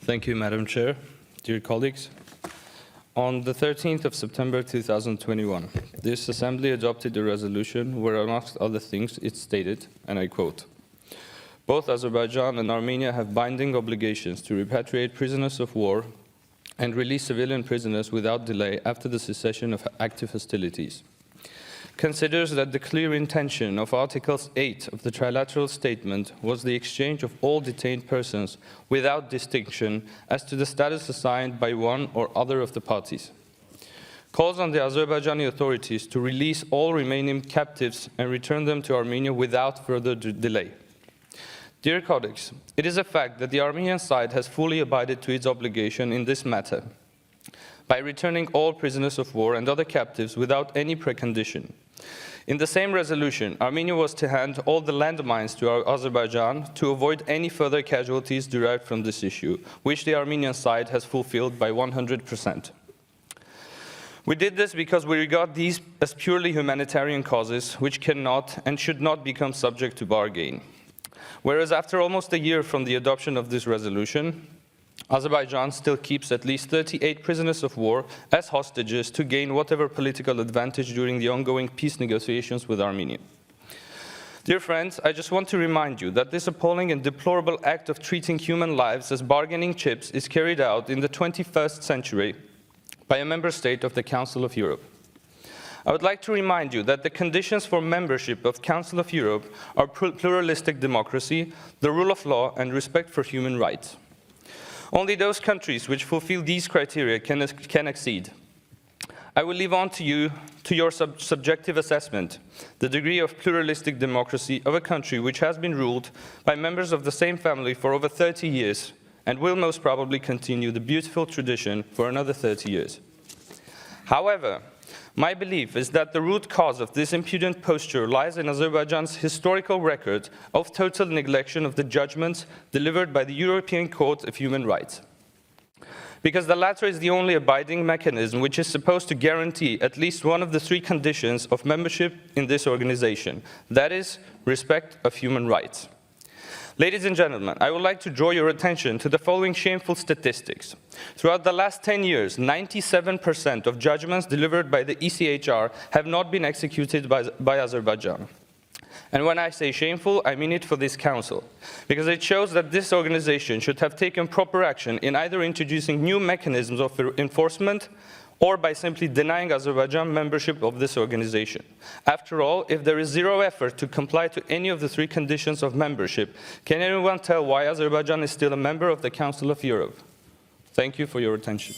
Thank you, Madam Chair. Dear colleagues, on the 13th of September 2021, this Assembly adopted a resolution where, amongst other things, it stated, and I quote, "Both Azerbaijan and Armenia have binding obligations to repatriate prisoners of war and release civilian prisoners without delay after the cessation of active hostilities. Considers that the clear intention of Article 8 of the trilateral statement was the exchange of all detained persons without distinction as to the status assigned by one or other of the parties. Calls on the Azerbaijani authorities to release all remaining captives and return them to Armenia without further delay. Dear colleagues, it is a fact that the Armenian side has fully abided to its obligation in this matter by returning all prisoners of war and other captives without any precondition. In the same resolution, Armenia was to hand all the landmines to Azerbaijan to avoid any further casualties derived from this issue, which the Armenian side has fulfilled by 100%. We did this because we regard these as purely humanitarian causes which cannot and should not become subject to bargain. Whereas after almost a year from the adoption of this resolution, Azerbaijan still keeps at least 38 prisoners of war as hostages to gain whatever political advantage during the ongoing peace negotiations with Armenia. Dear friends, I just want to remind you that this appalling and deplorable act of treating human lives as bargaining chips is carried out in the 21st century by a member state of the Council of Europe. I would like to remind you that the conditions for membership of Council of Europe are pluralistic democracy, the rule of law, and respect for human rights. Only those countries which fulfill these criteria can accede. I will leave on to you, to your subjective assessment, the degree of pluralistic democracy of a country which has been ruled by members of the same family for over 30 years and will most probably continue the beautiful tradition for another 30 years. However, my belief is that the root cause of this impudent posture lies in Azerbaijan's historical record of total neglection of the judgments delivered by the European Court of Human Rights. Because the latter is the only abiding mechanism which is supposed to guarantee at least one of the three conditions of membership in this organization, that is, respect of human rights. Ladies and gentlemen, I would like to draw your attention to the following shameful statistics. Throughout the last 10 years, 97% of judgments delivered by the ECHR have not been executed by Azerbaijan. And when I say shameful, I mean it for this Council, because it shows that this organization should have taken proper action in either introducing new mechanisms of enforcement or by simply denying Azerbaijan membership of this organization. After all, if there is zero effort to comply to any of the three conditions of membership, can anyone tell why Azerbaijan is still a member of the Council of Europe? Thank you for your attention.